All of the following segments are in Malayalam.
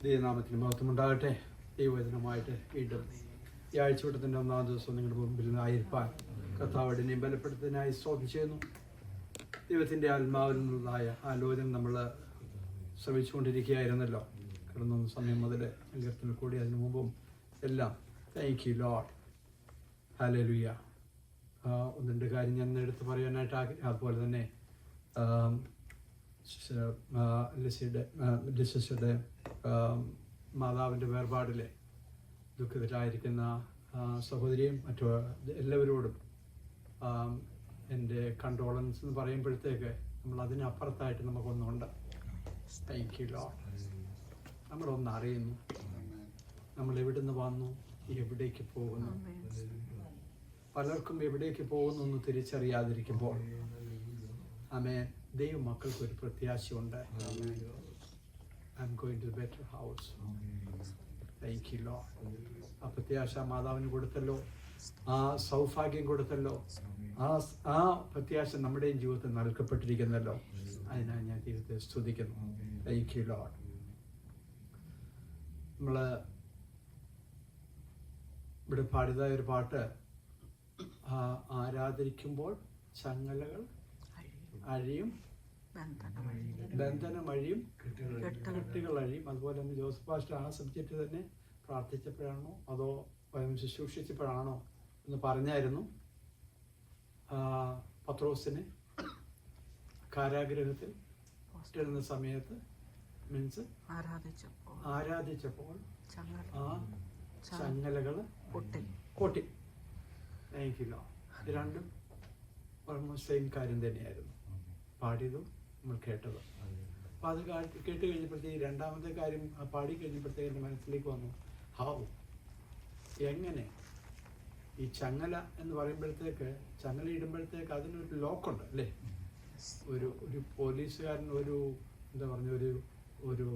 ദൈവനാമത്തിന് മഹത്വമുണ്ടാകട്ടെ. ദൈവവചനമായിട്ട് വീണ്ടും ഈ ആഴ്ചവട്ടത്തിൻ്റെ 1-ാം ദിവസം നിങ്ങളുടെ മുമ്പിൽ ആയിരിക്കാൻ കർത്താവിനെയും ബലപ്പെടുത്തുന്നതിനായി സ്തോത്രം ചെയ്യുന്നു. ദൈവത്തിൻ്റെ ആത്മാവിൽ നിന്നുള്ളതായ ആലോചന നമ്മൾ ശ്രമിച്ചുകൊണ്ടിരിക്കുകയായിരുന്നല്ലോ. കിടന്ന സമയം മുതൽ കീർത്തനം കൂടി അതിനു മുമ്പും എല്ലാം. Thank you Lord. ഹല്ലേലൂയ. ഒന്ന് രണ്ട് കാര്യം ഞാൻ എടുത്ത് പറയാനായിട്ട് അതുപോലെ തന്നെ ലിസിയുടെ മാതാവിൻ്റെ വേർപാടിലെ ദുഃഖത്തിലായിരിക്കുന്ന സഹോദരിയും മറ്റു എല്ലാവരോടും എൻ്റെ കണ്ടോളൻസ് എന്ന് പറയുമ്പോഴത്തേക്ക് നമ്മൾ അതിനപ്പുറത്തായിട്ട് നമുക്കൊന്നുണ്ട്. Thank you Lord. നമ്മളൊന്ന് അറിയുന്നു, നമ്മൾ എവിടെ നിന്ന് വന്നു, എവിടേക്ക് പോകുന്നു. പലർക്കും എവിടേക്ക് പോകുന്നു എന്ന് തിരിച്ചറിയാതിരിക്കുമ്പോൾ ആമേൻ, ദൈവ മക്കൾക്ക് ഒരു പ്രത്യാശയുണ്ട്. I'm going to better house. Thank you Lord. ആ പ്രത്യാശ മാതാവിന് കൊടുത്തല്ലോ, ആ സൗഭാഗ്യം കൊടുത്തല്ലോ, ആ പ്രത്യാശ നമ്മുടെയും ജീവിതത്തിൽ നൽകപ്പെട്ടിരിക്കുന്നല്ലോ. അതിനായി ഞാൻ ദൈവത്തെ സ്തുതിക്കുന്നു. Thank you Lord. നമ്മൾ ഇവിടെ പാടിയതായ ഒരു പാട്ട്, ആരാധിക്കുമ്പോൾ ചങ്ങലകൾ അഴിയും, ബന്ധനം അഴിയും, കെട്ടുകൾ അഴിയും. അതുപോലെ തന്നെ ജോസഫ് പാസ്റ്റർ ആ സബ്ജക്റ്റ് തന്നെ പ്രാർത്ഥിച്ചപ്പോഴാണോ അതോ ശുശ്രൂഷിച്ചപ്പോഴാണോ എന്ന് പറഞ്ഞായിരുന്നു. പത്രോസിനെ കാരാഗ്രഹത്തിൽ ഇടുന്ന സമയത്ത് മീൻസ് ആരാധിച്ചപ്പോൾ ആ ചങ്ങലകൾ പൊട്ടി. Thank you Lord. ഇത് രണ്ടും ഓൾമോസ്റ്റ് സെയിം കാര്യം തന്നെയായിരുന്നു, പാടിയതും നമ്മൾ കേട്ടതും. അപ്പോൾ അത് കേട്ട് കഴിഞ്ഞപ്പോഴത്തേക്ക് രണ്ടാമത്തെ കാര്യം പാടി കഴിഞ്ഞപ്പോഴത്തേക്ക് എൻ്റെ മനസ്സിലേക്ക് വന്നു, എങ്ങനെ ഈ ചങ്ങല എന്ന് പറയുമ്പോഴത്തേക്ക്, ചങ്ങല ഇടുമ്പോഴത്തേക്ക് അതിനൊരു ലോക്കുണ്ട് അല്ലേ? ഒരു പോലീസുകാരൻ ഒരു എന്താ പറഞ്ഞ ഒരു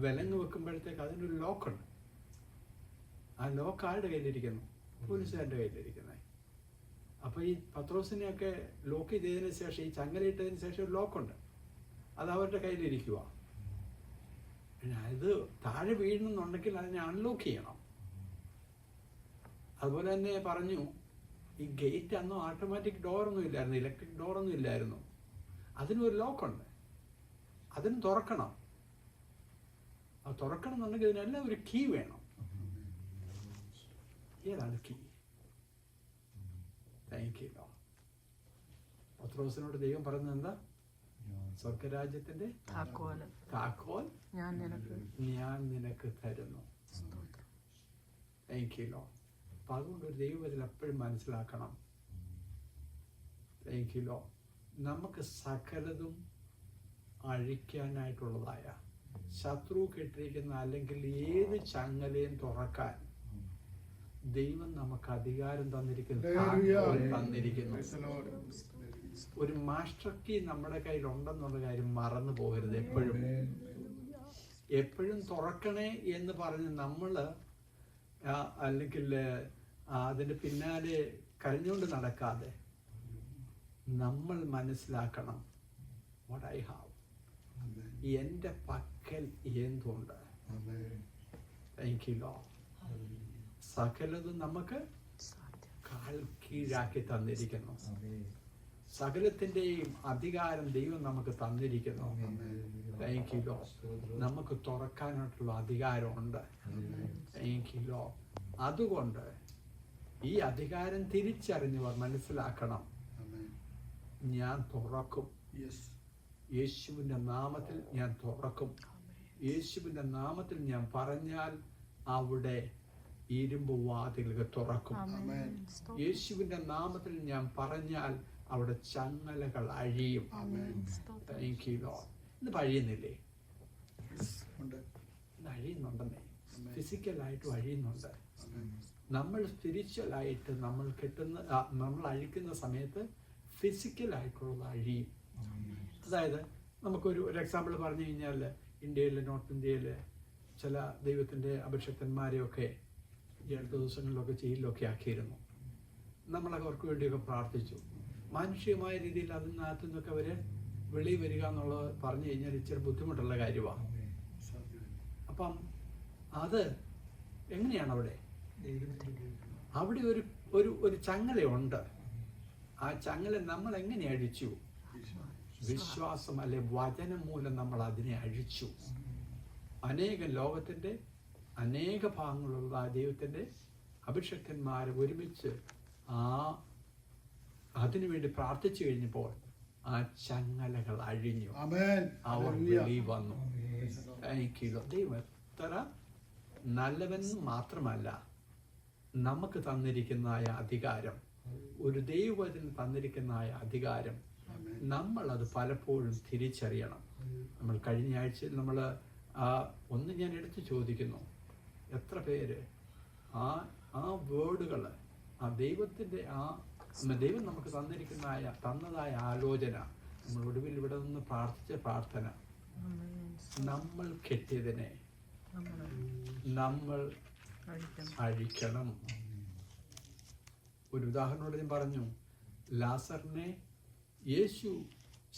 വിലങ്ങ് വെക്കുമ്പോഴത്തേക്ക് അതിനൊരു ലോക്കുണ്ട്. ആ ലോക്ക് ആരുടെ കയ്യിലിരിക്കുന്നു? പോലീസുകാരുടെ കയ്യിലിരിക്കുന്നത്. അപ്പോൾ ഈ പത്രോസിനെയൊക്കെ ലോക്ക് ചെയ്തതിന് ശേഷം, ഈ ചങ്ങലയിട്ടതിന് ശേഷം ഒരു ലോക്കുണ്ട്, അത് അവരുടെ കയ്യിലിരിക്കുക. ഇത് താഴെ വീഴുന്നുണ്ടെങ്കിൽ അതിനെ അൺലോക്ക് ചെയ്യണം. അതുപോലെ തന്നെ പറഞ്ഞു, ഈ ഗേറ്റ് അന്നും ഓട്ടോമാറ്റിക് ഡോറൊന്നും ഇല്ലായിരുന്നു, ഇലക്ട്രിക് ഡോറൊന്നും ഇല്ലായിരുന്നു. അതിനൊരു ലോക്കുണ്ട്, അതിന് തുറക്കണം. അത് തുറക്കണം എന്നുണ്ടെങ്കിൽ ഇതിനെല്ലാം ഒരു കീ വേണം. ഏതാണ് കീ? Thank you Lord. പത്രോസിനോട് ദൈവം പറഞ്ഞത് എന്താ? സ്വർഗരാജ്യത്തിന്റെ താക്കോൽ ഞാൻ നിനക്ക് തരുന്നു. Thank you Lord. അപ്പൊ അതുകൊണ്ട് ഒരു ദൈവത്തിൽ എപ്പോഴും മനസ്സിലാക്കണം. Thank you Lord. നമുക്ക് സകലതും അഴിക്കാനായിട്ടുള്ളതായ, ശത്രു കെട്ടിരിക്കുന്ന അല്ലെങ്കിൽ ഏത് ചങ്ങലയും തുറക്കാൻ ദൈവം നമുക്ക് അധികാരം തന്നിരിക്കുന്നു. ഒരു മാസ്റ്റർ കീ നമ്മുടെ കയ്യിൽ ഉണ്ടെന്നുള്ള കാര്യം മറന്നു പോകരുത്. എപ്പോഴും തുറക്കണേ എന്ന് പറഞ്ഞ് നമ്മൾ അല്ലെങ്കിൽ അതിൻ്റെ പിന്നാലെ കരഞ്ഞുകൊണ്ട് നടക്കാതെ നമ്മൾ മനസ്സിലാക്കണം, വാട്ട് ഐ ഹാവ്, എൻ്റെ പക്കൽ എന്തുണ്ട്. Thank you Lord. സകലതും നമുക്ക് കാൽ കീഴാക്കി തന്നിരിക്കുന്നു. സകലത്തിൻ്റെയും അധികാരം ദൈവം നമുക്ക് തന്നിരിക്കുന്നു. Thank you Lord. നമുക്ക് തുറക്കാനായിട്ടുള്ള അധികാരമുണ്ട്. Thank you Lord. അതുകൊണ്ട് ഈ അധികാരം തിരിച്ചറിഞ്ഞവർ മനസ്സിലാക്കണം, ഞാൻ തുറക്കും. യേശുവിൻ്റെ നാമത്തിൽ ഞാൻ തുറക്കും. യേശുവിൻ്റെ നാമത്തിൽ ഞാൻ പറഞ്ഞാൽ അവിടെ ഇരുമ്പ് വാതിലുകൾ തുറക്കും. യേശുവിൻ്റെ നാമത്തിൽ ഞാൻ പറഞ്ഞാൽ അവിടെ ചങ്ങലകൾ അഴിയും. Thank you Lord. ഇന്ന് അഴിയുന്നില്ലേ? ഇന്ന് അഴിയുന്നുണ്ടെന്നേ. ഫിസിക്കലായിട്ടും അഴിയുന്നുണ്ട്. നമ്മൾ സ്പിരിച്വലായിട്ട് നമ്മൾ അഴിക്കുന്ന സമയത്ത് ഫിസിക്കലായിട്ടുള്ളത് അഴിയും. അതായത് നമുക്കൊരു എക്സാമ്പിൾ പറഞ്ഞു കഴിഞ്ഞാൽ, ഇന്ത്യയിൽ, നോർത്ത് ഇന്ത്യയിൽ ചില ദൈവത്തിൻ്റെ അഭിഷക്തന്മാരെയൊക്കെ ഈ അടുത്ത ദിവസങ്ങളിലൊക്കെ ജയിലിലൊക്കെ ആക്കിയിരുന്നു. നമ്മളൊക്കെ അവർക്ക് വേണ്ടിയൊക്കെ പ്രാർത്ഥിച്ചു. മാനുഷികമായ രീതിയിൽ അതിനകത്തു നിന്നൊക്കെ അവർ വെളി വരിക എന്നുള്ളത് പറഞ്ഞു കഴിഞ്ഞാൽ ഇച്ചിരി ബുദ്ധിമുട്ടുള്ള കാര്യമാണ്. അപ്പം അത് എങ്ങനെയാണ് അവിടെ ഒരു ഒരു ഒരു ചങ്ങലയുണ്ട്. ആ ചങ്ങല നമ്മൾ എങ്ങനെ അഴിച്ചു? വിശ്വാസം അല്ലെ വചനം മൂലം നമ്മൾ അതിനെ അഴിച്ചു. ലോകത്തിന്റെ അനേക ഭാഗങ്ങളുള്ള ദൈവത്തിന്റെ അഭിഷക്തന്മാരെ ഒരുമിച്ച് അതിനുവേണ്ടി പ്രാർത്ഥിച്ചു കഴിഞ്ഞപ്പോൾ ആ ചങ്ങലകൾ അഴിഞ്ഞു. അവർ വെളി വന്നു. ദൈവം എത്ര നല്ലവെന്ന് മാത്രമല്ല, നമുക്ക് തന്നിരിക്കുന്നതായ അധികാരം, ഒരു ദൈവത്തിന് തന്നിരിക്കുന്നതായ അധികാരം, നമ്മൾ അത് പലപ്പോഴും തിരിച്ചറിയണം. നമ്മൾ കഴിഞ്ഞ ആഴ്ചയിൽ നമ്മൾ ഒന്ന് ഞാൻ എടുത്തു ചോദിക്കുന്നു, എത്ര പേര് ആ വേർഡുകൾ, ആ ദൈവത്തിൻ്റെ ദൈവം നമുക്ക് തന്നതായ ആലോചന, നമ്മൾ ഒടുവിൽ ഇവിടെ നിന്ന് പ്രാർത്ഥിച്ച പ്രാർത്ഥന, നമ്മൾ കെട്ടിയതിനെ നമ്മൾ അഴിക്കണം. ഒരു ഉദാഹരണത്തോടെ ഞാൻ പറഞ്ഞു, ലാസറിനെ യേശു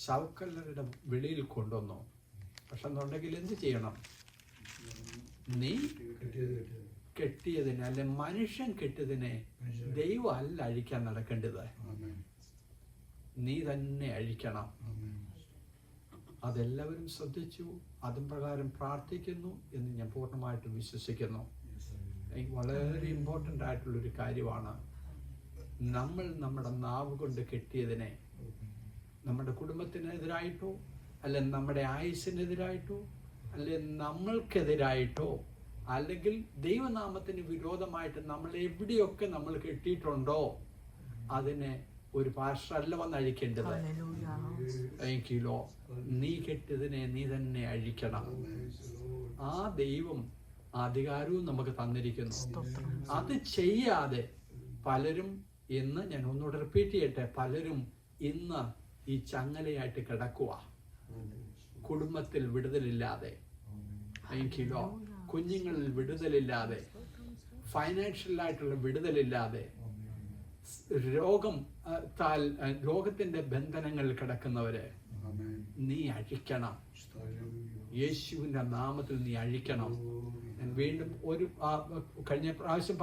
ശവക്കല്ലറുടെ വെളിയിൽ കൊണ്ടുവന്നു. പക്ഷെ എന്നുണ്ടെങ്കിൽ എന്ത് ചെയ്യണം? നീ കെട്ടിയതിനെ, അല്ലെ മനുഷ്യൻ കെട്ടിയതിനെ ദൈവം അല്ല അഴിക്കാൻ നടക്കേണ്ടത്, നീ തന്നെ അഴിക്കണം. അതെല്ലാവരും ശ്രദ്ധിച്ചു, അതും പ്രകാരം പ്രാർത്ഥിക്കുന്നു എന്ന് ഞാൻ പൂർണ്ണമായിട്ടും വിശ്വസിക്കുന്നു. എനിക്ക് വളരെ ഇമ്പോർട്ടൻ്റ് ആയിട്ടുള്ളൊരു കാര്യമാണ്, നമ്മൾ നമ്മുടെ നാവ് കൊണ്ട് കെട്ടിയതിനെ, നമ്മുടെ കുടുംബത്തിനെതിരായിട്ടോ അല്ലെ നമ്മുടെ ആയുസ്സിനെതിരായിട്ടോ അല്ലെ നമ്മൾക്കെതിരായിട്ടോ അല്ലെങ്കിൽ ദൈവനാമത്തിന് വിരോധമായിട്ട് നമ്മൾ എവിടെയൊക്കെ നമ്മൾ കെട്ടിയിട്ടുണ്ടോ അതിനെ ഒരു പാസ്റ്ററല്ല വന്ന് അഴിക്കേണ്ടത്. നീ കെട്ടിയതിനെ നീ തന്നെ അഴിക്കണം. ആ ദൈവം അധികാരവും നമുക്ക് തന്നിരിക്കുന്നു. അത് ചെയ്യാതെ പലരും ഇന്ന്, ഞാൻ ഒന്നുകൂടെ റിപ്പീറ്റ് ചെയ്യട്ടെ, പലരും ഇന്ന് ഈ ചങ്ങലയായിട്ട് കിടക്കുക. കുടുംബത്തിൽ വിടുതലില്ലാതെ, കുഞ്ഞുങ്ങളിൽ വിടുതലില്ലാതെ, ഫൈനാൻഷ്യലായിട്ടുള്ള വിടുതലില്ലാതെ, രോഗത്തിന്റെ ബന്ധനങ്ങളിൽ കിടക്കുന്നവരെ നീ അഴിക്കണം. യേശുവിന്റെ നാമത്തിൽ നീ അഴിക്കണം. ഞാൻ വീണ്ടും കഴിഞ്ഞ പ്രാവശ്യം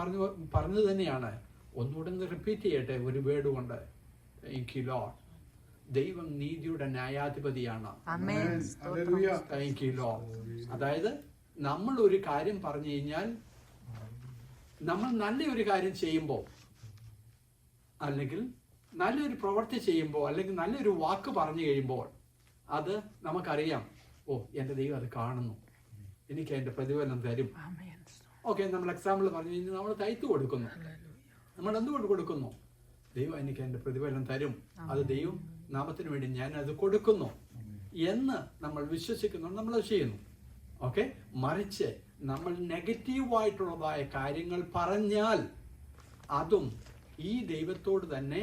പറഞ്ഞത് തന്നെയാണ്, ഒന്നുകൂടെ റിപ്പീറ്റ് ചെയ്യട്ടെ ഒരു വേർഡ് കൊണ്ട്. ദൈവം നീതിയുടെ ന്യായാധിപതിയാണ്. അതായത് നമ്മൾ ഒരു കാര്യം പറഞ്ഞു കഴിഞ്ഞാൽ, നമ്മൾ നല്ലൊരു കാര്യം ചെയ്യുമ്പോൾ, അല്ലെങ്കിൽ നല്ലൊരു പ്രവൃത്തി ചെയ്യുമ്പോൾ, അല്ലെങ്കിൽ നല്ലൊരു വാക്ക് പറഞ്ഞു കഴിയുമ്പോൾ അത് നമുക്കറിയാം, എൻ്റെ ദൈവം അത് കാണുന്നു, എനിക്ക് അതിൻ്റെ പ്രതിഫലം തരും. ഓക്കെ, നമ്മൾ എക്സാമ്പിൾ പറഞ്ഞു കഴിഞ്ഞാൽ നമ്മൾ തയ്ത്ത് കൊടുക്കുന്നു. നമ്മൾ എന്തുകൊണ്ട് കൊടുക്കുന്നു? ദൈവം എനിക്ക് എൻ്റെ പ്രതിഫലം തരും, അത് ദൈവം നാമത്തിന് വേണ്ടി ഞാൻ അത് കൊടുക്കുന്നു എന്ന് നമ്മൾ വിശ്വസിക്കുന്നു, നമ്മളത് ചെയ്യുന്നു. ഓക്കെ, മറിച്ച് നമ്മൾ നെഗറ്റീവായിട്ടുള്ളതായ കാര്യങ്ങൾ പറഞ്ഞാൽ അതും ഈ ദൈവത്തോട് തന്നെ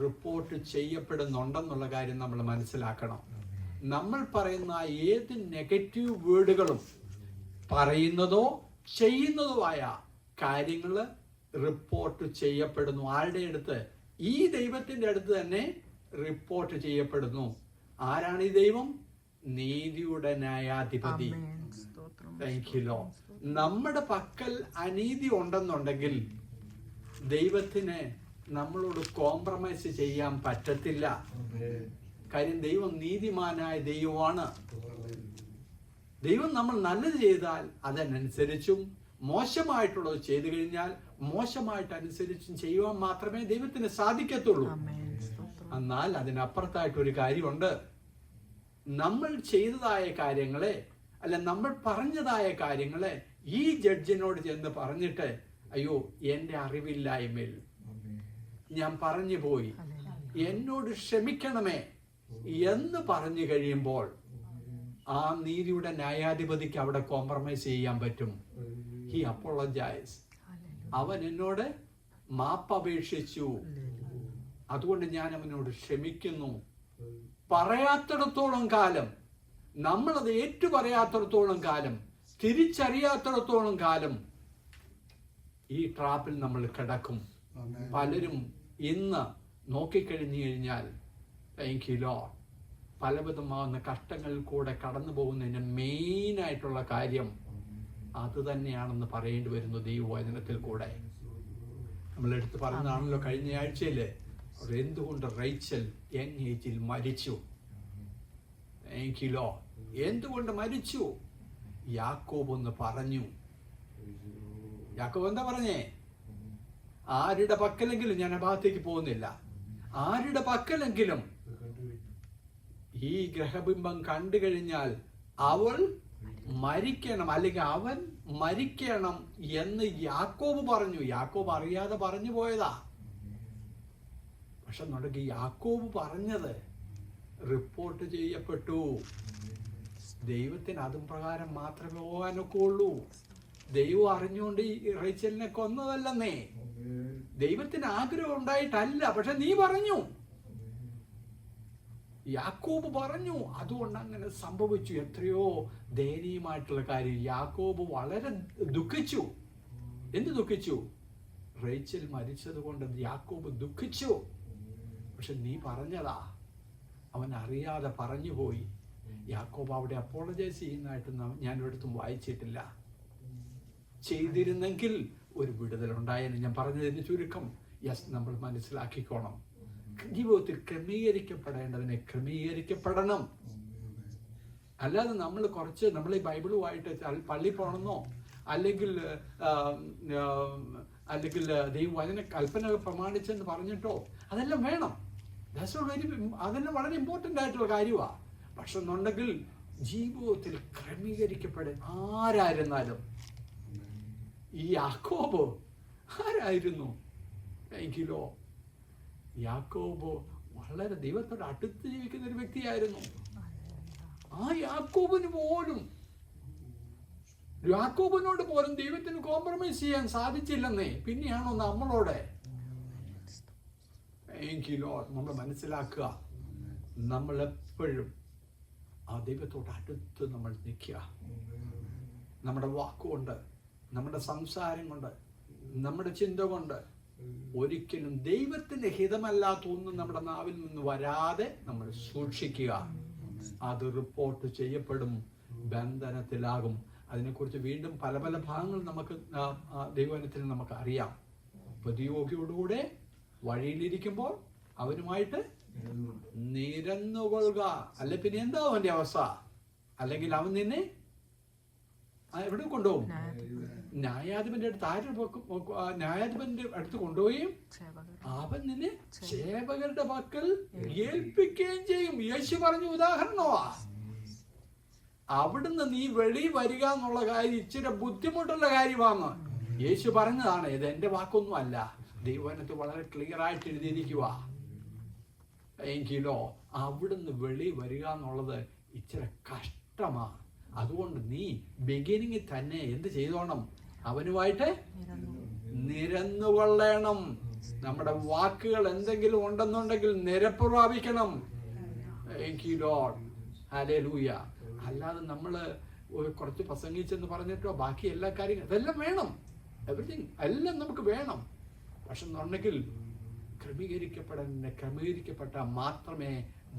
റിപ്പോർട്ട് ചെയ്യപ്പെടുന്നുണ്ടെന്നുള്ള കാര്യം നമ്മൾ മനസ്സിലാക്കണം. നമ്മൾ പറയുന്ന ഏത് നെഗറ്റീവ് വേർഡുകളും, പറയുന്നതോ ചെയ്യുന്നതോ ആയ കാര്യങ്ങൾ റിപ്പോർട്ട് ചെയ്യപ്പെടുന്നു. ആരുടെ അടുത്ത്? ഈ ദൈവത്തിന്റെ അടുത്ത് തന്നെ റിപ്പോർട്ട് ചെയ്യപ്പെടുന്നു. ആരാണ് ഈ ദൈവം? നീതിയുടെ ന്യായാധിപതി. നമ്മുടെ പക്കൽ അനീതി ഉണ്ടെന്നുണ്ടെങ്കിൽ ദൈവത്തിന് നമ്മളോട് കോംപ്രമൈസ് ചെയ്യാൻ പറ്റത്തില്ല. കാര്യം ദൈവം നീതിമാനായ ദൈവമാണ്. ദൈവം നമ്മൾ നല്ലത് ചെയ്താൽ അതിനനുസരിച്ചും, മോശമായിട്ടുള്ളത് ചെയ്തു കഴിഞ്ഞാൽ മോശമായിട്ട് അനുസരിച്ചും ചെയ്യുവാൻ മാത്രമേ ദൈവത്തിന് സാധിക്കത്തുള്ളൂ. എന്നാൽ അതിനപ്പുറത്തായിട്ടൊരു കാര്യമുണ്ട്. നമ്മൾ ചെയ്തതായ കാര്യങ്ങളെ, അല്ല നമ്മൾ പറഞ്ഞതായ കാര്യങ്ങളെ ഈ ജഡ്ജിനോട് ചെന്ന് പറഞ്ഞിട്ട്, അയ്യോ എൻ്റെ അറിവില്ലായ്മയിൽ ഞാൻ പറഞ്ഞു പോയി, എന്നോട് ക്ഷമിക്കണമേ എന്ന് പറഞ്ഞു കഴിയുമ്പോൾ ആ നീതിയുടെ ന്യായാധിപതിക്ക് അവിടെ കോംപ്രമൈസ് ചെയ്യാൻ പറ്റും. ഹി അപ്പോളജൈസ്, അവൻ എന്നോട് മാപ്പപേക്ഷിച്ചു, അതുകൊണ്ട് ഞാൻ അവനോട് ക്ഷമിക്കുന്നു. പറയാത്തിടത്തോളം കാലം, നമ്മളത് ഏറ്റുപറയാത്തിടത്തോളം കാലം, തിരിച്ചറിയാത്തിടത്തോളം കാലം ഈ ട്രാപ്പിൽ നമ്മൾ കിടക്കും. പലരും ഇന്ന് നോക്കിക്കഴിഞ്ഞു കഴിഞ്ഞാൽ പലവിധമാകുന്ന കഷ്ടങ്ങളിൽ കൂടെ കടന്നു പോകുന്നതിന് മെയിനായിട്ടുള്ള കാര്യം അത് തന്നെയാണെന്ന് പറയേണ്ടി വരുന്നു ദൈവവചനത്തിൽ കൂടെ. നമ്മളെടുത്ത് പറഞ്ഞതാണല്ലോ കഴിഞ്ഞ ആഴ്ചയിൽ, എന്തുകൊണ്ട് റേച്ചൽ യങ് ഏജിൽ മരിച്ചു. എങ്കിലോ എന്തുകൊണ്ട് മരിച്ചു? യാക്കോബ് ഒന്ന് പറഞ്ഞു. യാക്കോബ് എന്താ പറഞ്ഞേ? ആരുടെ പക്കലെങ്കിലും, ഞാൻ ആ ഭാഗത്തേക്ക് പോകുന്നില്ല, ആരുടെ പക്കലെങ്കിലും ഈ ഗ്രഹബിംബം കണ്ടു കഴിഞ്ഞാൽ അവൾ മരിക്കണം, അല്ലെങ്കിൽ അവൻ മരിക്കണം എന്ന് യാക്കോബ് പറഞ്ഞു. യാക്കോബ് അറിയാതെ പറഞ്ഞു പോയതാ. പക്ഷെ നടക്കി യാക്കോബ് പറഞ്ഞത് റിപ്പോർട്ട് ചെയ്യപ്പെട്ടു. ദൈവത്തിന് അതും പ്രകാരം മാത്രമേ പോകാനൊക്കെ ഉള്ളൂ. ദൈവം അറിഞ്ഞുകൊണ്ട് ഈ റേച്ചലിനെ കൊന്നതല്ലെന്നേ. ദൈവത്തിന് ആഗ്രഹം ഉണ്ടായിട്ടല്ല, പക്ഷെ നീ പറഞ്ഞു, യാക്കോബ് പറഞ്ഞു, അതുകൊണ്ട് അങ്ങനെ സംഭവിച്ചു. എത്രയോ ദയനീയമായിട്ടുള്ള കാര്യം. യാക്കോബ് വളരെ ദുഃഖിച്ചു. എന്ത് ദുഃഖിച്ചു? റേച്ചൽ മരിച്ചത് കൊണ്ട് യാക്കോബ് ദുഃഖിച്ചു. പക്ഷെ നീ പറഞ്ഞതാ, അവൻ അറിയാതെ പറഞ്ഞുപോയി. യാക്കോബ് അവിടെ അപ്പോളജൈസ് ചെയ്യുന്നതായിട്ട് ഞാൻ ഒരിടത്തും വായിച്ചിട്ടില്ല. ചെയ്തിരുന്നെങ്കിൽ ഒരു വിടുതലുണ്ടായെന്ന് ഞാൻ പറഞ്ഞതിന് ചുരുക്കം. യെസ്, നമ്മൾ മനസ്സിലാക്കിക്കോണം, ജീവിതത്തിൽ ക്രമീകരിക്കപ്പെടേണ്ടതിനെ ക്രമീകരിക്കപ്പെടണം. അല്ലാതെ നമ്മൾ ഈ ബൈബിളുമായിട്ട് പള്ളി പോകണമെന്നോ അല്ലെങ്കിൽ ദൈവവചന കൽപ്പന പ്രമാണിച്ചെന്ന് പറഞ്ഞിട്ടോ അതെല്ലാം വേണം. അതെല്ലാം വളരെ ഇമ്പോർട്ടൻ്റ് ആയിട്ടുള്ള കാര്യമാണ്. പക്ഷെ എന്നുണ്ടെങ്കിൽ ജീവിതത്തിൽ ക്രമീകരിക്കപ്പെടാൻ ആരായിരുന്നാലും, ഈ യാക്കോബ് ആരായിരുന്നു? എങ്കിലോ യാക്കോബ് വളരെ ദൈവത്തോട് അടുത്ത് ജീവിക്കുന്ന ഒരു വ്യക്തിയായിരുന്നു. ആ യാക്കോബിനോട് പോലും ദൈവത്തിന് കോംപ്രമൈസ് ചെയ്യാൻ സാധിച്ചില്ലെന്നേ. പിന്നെയാണോ നമ്മളോട്? എങ്കിലോ നമ്മൾ മനസ്സിലാക്കുക, നമ്മളെപ്പോഴും ആ ദൈവത്തോട് അടുത്ത് നമ്മൾ നിൽക്കുക. നമ്മുടെ വാക്കുകൊണ്ട്, നമ്മുടെ സംസാരം കൊണ്ട്, നമ്മുടെ ചിന്ത കൊണ്ട് ഒരിക്കലും ദൈവത്തിന്റെ ഹിതമല്ലാത്തൊന്നും നമ്മുടെ നാവിൽ നിന്ന് വരാതെ നമ്മൾ സൂക്ഷിക്കുക. അത് റിപ്പോർട്ട് ചെയ്യപ്പെടും, ബന്ധനത്തിലാകും. അതിനെക്കുറിച്ച് വീണ്ടും പല പല ഭാഗങ്ങൾ നമുക്ക് ദൈവവചനത്തിൽ നമുക്ക് അറിയാം. പ്രതിയോഗിയോടുകൂടെ വഴിയിലിരിക്കുമ്പോൾ അവനുമായിട്ട് നിരന്നുകൊള്ളുക. അല്ലെ പിന്നെ എന്താ അവന്റെ അവസ്ഥ? അല്ലെങ്കിൽ അവൻ നിന്നെ എവിടെ കൊണ്ടുപോകും? ന്യായാധിപന്റെ അടുത്ത് കൊണ്ടുപോവുകയും അവൻ നിന്നെ സേവകരുടെ പക്കൽ ഏൽപ്പിക്കുകയും ചെയ്യും. യേശു പറഞ്ഞ ഉദാഹരണമാ. അവിടുന്ന് നീ വെളി വരിക എന്നുള്ള കാര്യം ഇച്ചിരി ബുദ്ധിമുട്ടുള്ള കാര്യമാണ്. യേശു പറഞ്ഞതാണ്. ഇത് എന്റെ വാക്കൊന്നും അല്ല, ദൈവവചനത്തിൽ വളരെ ക്ലിയർ ആയിട്ട് എഴുതിയിരിക്കുക. എങ്കിലോ അവിടുന്ന് വെളി വരിക എന്നുള്ളത് ഇച്ചിരി കഷ്ടമാണ്. അതുകൊണ്ട് നീ ബിഗിനിങ്ങിൽ തന്നെ എന്ത് ചെയ്തോണം? അവനുമായിട്ട് നിരന്നുകൊള്ളണം. നമ്മുടെ വാക്കുകൾ എന്തെങ്കിലും ഉണ്ടെന്നുണ്ടെങ്കിൽ നിരപ്പ് പ്രാപിക്കണം. ഹല്ലേലൂയ. അല്ലാതെ നമ്മള് കുറച്ച് പ്രസംഗിച്ചെന്ന് പറഞ്ഞിട്ടോ ബാക്കി എല്ലാ കാര്യങ്ങളും ഇതെല്ലാം വേണം. എവരിതിങ് എല്ലാം നമുക്ക് വേണം. പക്ഷെ എന്നുണ്ടെങ്കിൽ ക്രമീകരിക്കപ്പെട്ടാൽ മാത്രമേ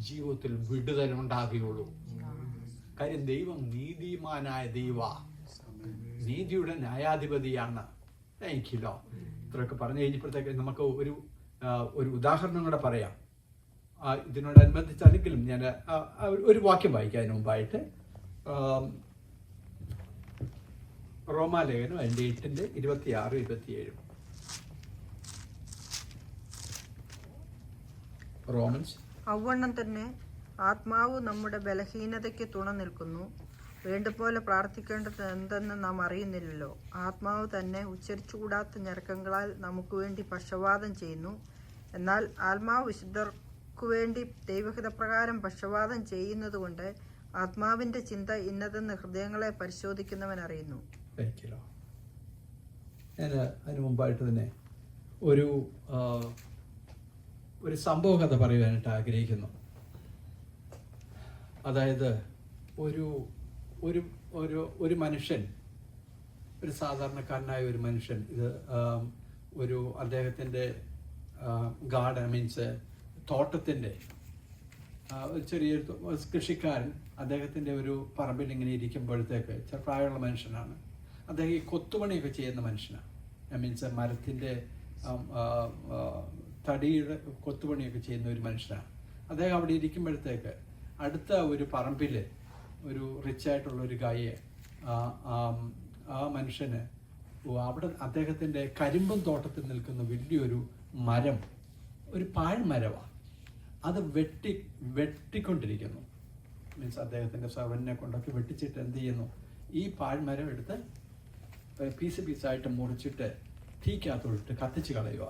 ജീവിതത്തിൽ വിടുതലുണ്ടാകുകയുള്ളൂ. കാര്യം ദൈവം നീതിമാനായ നീതിയുടെ ന്യായാധിപതിയാണ്. എനിക്കില്ലോ ഇത്രയൊക്കെ പറഞ്ഞു കഴിഞ്ഞപ്പോഴത്തേക്ക് നമുക്ക് ഒരു ഉദാഹരണം കൂടെ പറയാം. ഇതിനോടനുബന്ധിച്ചല്ലെങ്കിലും ഞാൻ ഒരു വാക്യം വായിക്കാം അതിന് മുമ്പായിട്ട്. റോമാലേഖനം 8:26-27. റോമൻസ്. അവണ്ണം തന്നെ ആത്മാവ് നമ്മുടെ ബലഹീനതയ്ക്ക് തുണ നിൽക്കുന്നു. വേണ്ടുപോലെ പ്രാർത്ഥിക്കേണ്ടത് എന്തെന്ന് നാം അറിയുന്നില്ലല്ലോ. ആത്മാവ് തന്നെ ഉച്ചരിച്ചുകൂടാത്ത ഞരക്കങ്ങളാൽ നമുക്ക് വേണ്ടി പക്ഷവാദം ചെയ്യുന്നു. എന്നാൽ ആത്മാവ് വിശുദ്ധർക്കു വേണ്ടി ദൈവഹിതപ്രകാരം പക്ഷവാദം ചെയ്യുന്നത് കൊണ്ട് ആത്മാവിന്റെ ചിന്ത ഇന്നതെന്ന് ഹൃദയങ്ങളെ പരിശോധിക്കുന്നവൻ അറിയുന്നു. ഞാൻ അതിന് മുമ്പായിട്ട് തന്നെ ഒരു സംഭവ കഥ പറയുവാനായിട്ട് ആഗ്രഹിക്കുന്നു. അതായത് ഒരു മനുഷ്യൻ, ഒരു സാധാരണക്കാരനായ ഒരു മനുഷ്യൻ, ഇത് അദ്ദേഹത്തിൻ്റെ ഗാർഡൻ മീൻസ് തോട്ടത്തിൻ്റെ ഒരു ചെറിയൊരു കൃഷിക്കാരൻ അദ്ദേഹത്തിൻ്റെ ഒരു പറമ്പിൽ ഇങ്ങനെ ഇരിക്കുമ്പോഴത്തേക്ക് പ്രായമുള്ള മനുഷ്യനാണ്. അദ്ദേഹം ഈ കൊത്തുപണിയൊക്കെ ചെയ്യുന്ന മനുഷ്യനാണ്. മീൻസ് മരത്തിൻ്റെ തടിയുടെ കൊത്തുപണിയൊക്കെ ചെയ്യുന്ന ഒരു മനുഷ്യനാണ്. അദ്ദേഹം അവിടെ ഇരിക്കുമ്പോഴത്തേക്ക് അടുത്ത ഒരു പറമ്പിൽ ഒരു റിച്ചായിട്ടുള്ള ഒരു ഗായെ ആ മനുഷ്യന് അവിടെ അദ്ദേഹത്തിൻ്റെ കരിമ്പും തോട്ടത്തിൽ നിൽക്കുന്ന വലിയൊരു മരം, ഒരു പാഴ്മരമാണ്. അത് വെട്ടിക്കൊണ്ടിരിക്കുന്നു. മീൻസ് അദ്ദേഹത്തിൻ്റെ സർവന്റിനെ കൊണ്ടൊക്കെ വെട്ടിച്ചിട്ട് എന്ത് ചെയ്യുന്നു, ഈ പാഴ്മരം എടുത്ത് പീസായിട്ട് മുറിച്ചിട്ട് തീക്കകത്തോട്ട് കത്തിച്ച് കളയുക.